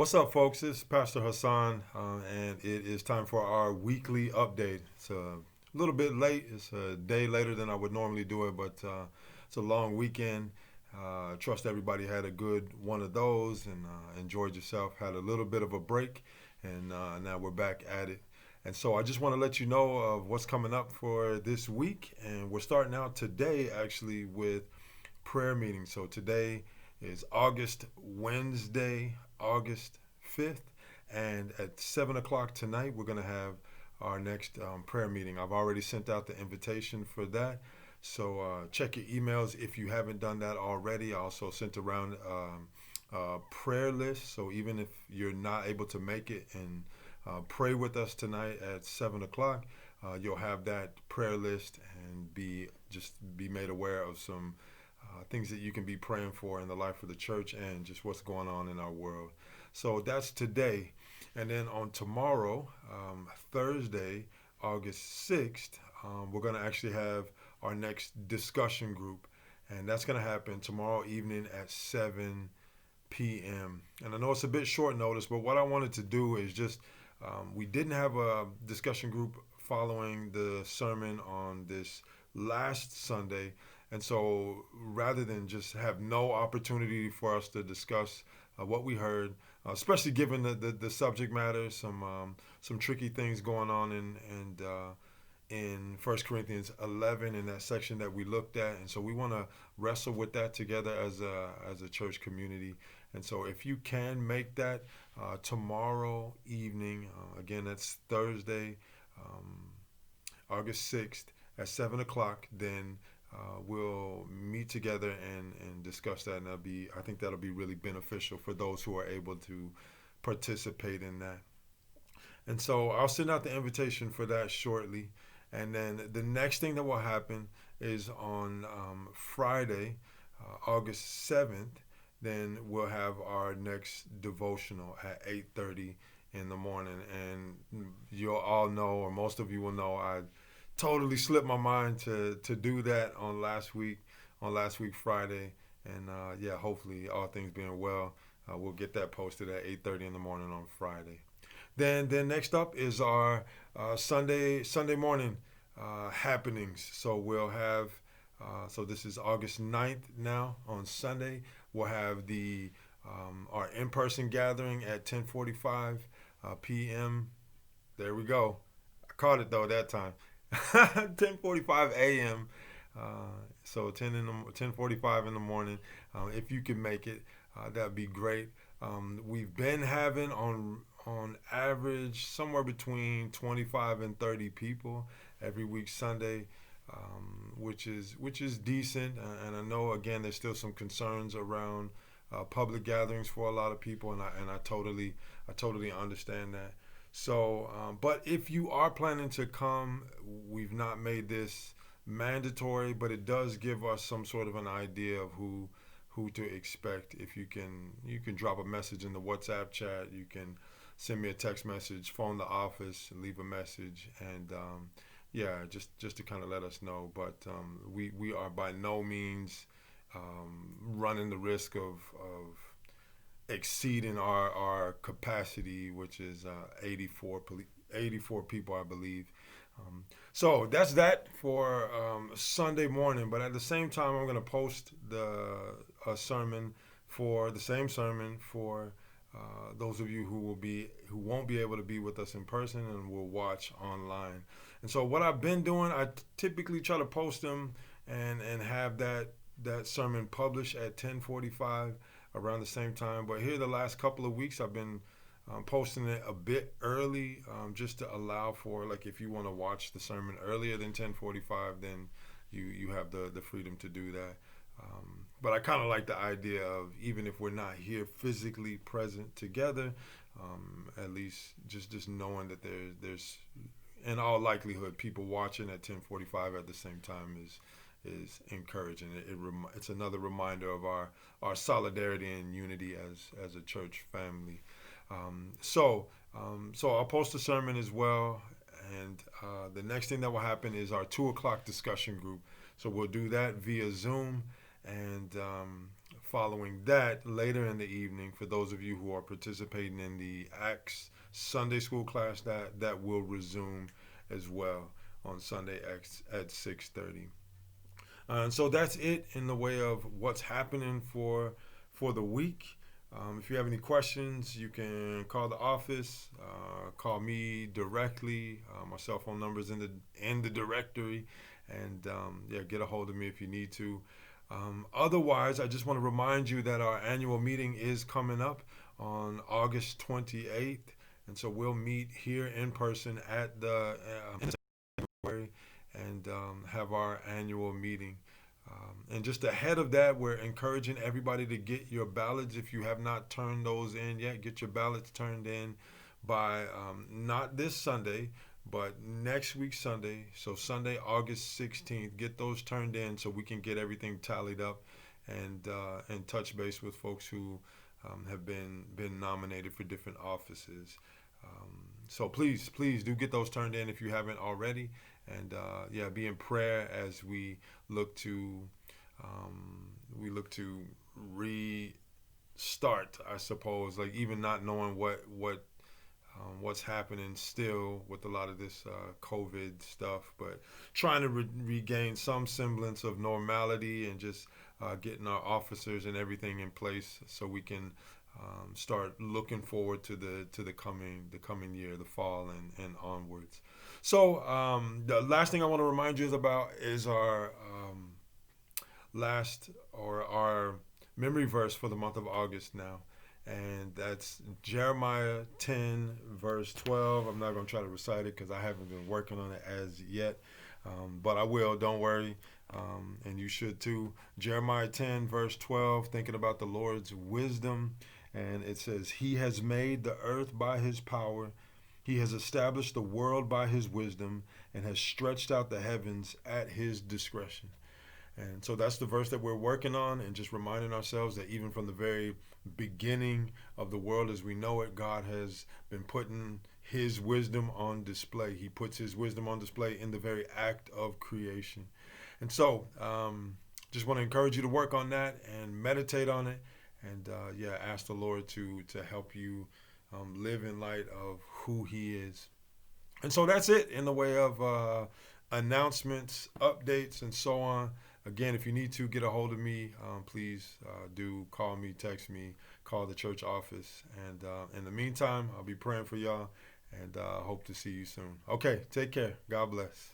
What's up, folks? It's Pastor Hassan, and it is time for our weekly update. It's a little bit late. It's a day later than I would normally do it, but it's a long weekend. Trust everybody had a good one of those and enjoyed yourself. Had a little bit of a break, and now we're back at it. And so I just want to let you know of what's coming up for this week. And we're starting out today actually with prayer meeting. So today is Wednesday, August 5th. And at 7 o'clock tonight, we're going to have our next prayer meeting. I've already sent out the invitation for that. So check your emails if you haven't done that already. I also sent around a prayer list. So even if you're not able to make it and pray with us tonight at 7 o'clock, you'll have that prayer list and be made aware of some things that you can be praying for in the life of the church and just what's going on in our world. So that's today. And then on tomorrow, Thursday, August 6th, we're going to actually have our next discussion group. And that's going to happen tomorrow evening at 7 p.m. And I know it's a bit short notice, but what I wanted to do is just, we didn't have a discussion group following the sermon on this last Sunday. And so rather than just have no opportunity for us to discuss what we heard, especially given the subject matter, some tricky things going on in 1 Corinthians 11 in that section that we looked at. And so we want to wrestle with that together as a church community. And so if you can make that tomorrow evening, again, that's Thursday, August 6th at 7 o'clock, then we'll meet together and discuss that. And I think that'll be really beneficial for those who are able to participate in that. And so I'll send out the invitation for that shortly. And then the next thing that will happen is on Friday, August 7th, then we'll have our next devotional at 8:30 in the morning. And you'll all know, or most of you will know, I totally slipped my mind to do that on last week Friday. And yeah, hopefully all things being well, we'll get that posted at 8:30 in the morning on Friday. Then next up is our Sunday morning happenings. So we'll have so this is August 9th now. On Sunday we'll have the our in-person gathering at 10:45 p.m. There we go. I caught it though that time. 10:45 a.m. So 10:45 in the morning. If you can make it, that'd be great. We've been having on average somewhere between 25 and 30 people every week Sunday, which is decent. And I know again there's still some concerns around public gatherings for a lot of people, and I totally understand that. So, but if you are planning to come, we've not made this mandatory, but it does give us some sort of an idea of who to expect. If you can drop a message in the WhatsApp chat, you can send me a text message, phone the office, leave a message, and yeah, just to kind of let us know. But we are by no means running the risk of exceeding our capacity, which is 84 people, I believe. So that's that for Sunday morning. But at the same time, I'm going to post the same sermon for those of you who won't be able to be with us in person and will watch online. And so what I've been doing, I typically try to post them and have that sermon published at 10:45 around the same time. But here the last couple of weeks I've been posting it a bit early, just to allow for, like, if you want to watch the sermon earlier than 10:45, then you have the freedom to do that. But I kind of like the idea of, even if we're not here physically present together, at least just knowing that there's in all likelihood people watching at 10:45 at the same time is encouraging. It's another reminder of our solidarity and unity as a church family. So I'll post a sermon as well, and the next thing that will happen is our 2 o'clock discussion group. So we'll do that via Zoom, and following that, later in the evening, for those of you who are participating in the Acts Sunday school class, that will resume as well on Sunday at 6:30. And so that's it in the way of what's happening for the week. If you have any questions, you can call the office, call me directly. My cell phone number is in the directory, and yeah, get a hold of me if you need to. Otherwise, I just want to remind you that our annual meeting is coming up on August 28th, and so we'll meet here in person at the and have our annual meeting. And just ahead of that, we're encouraging everybody to get your ballots. If you have not turned those in yet, get your ballots turned in by not this Sunday, but next week Sunday. So Sunday, August 16th, get those turned in so we can get everything tallied up and touch base with folks who have been nominated for different offices. So please do get those turned in if you haven't already, and yeah, be in prayer as we look to restart. I suppose, like, even not knowing what's happening still with a lot of this COVID stuff, but trying to regain some semblance of normality and just getting our officers and everything in place so we can start looking forward to the coming year, the fall and onwards. So the last thing I want to remind you is our our memory verse for the month of August now. And that's Jeremiah 10, verse 12. I'm not going to try to recite it because I haven't been working on it as yet. But I will, don't worry. And you should too. Jeremiah 10, verse 12, thinking about the Lord's wisdom. And it says, He has made the earth by His power. He has established the world by His wisdom and has stretched out the heavens at His discretion. And so that's the verse that we're working on, and just reminding ourselves that even from the very beginning of the world as we know it, God has been putting His wisdom on display. He puts His wisdom on display in the very act of creation. And so just want to encourage you to work on that and meditate on it, and yeah, ask the Lord to help you live in light of who He is. And so that's it in the way of announcements, updates, and so on. Again, if you need to get a hold of me, please do call me, text me, call the church office. And in the meantime, I'll be praying for y'all, and hope to see you soon. Okay, take care. God bless.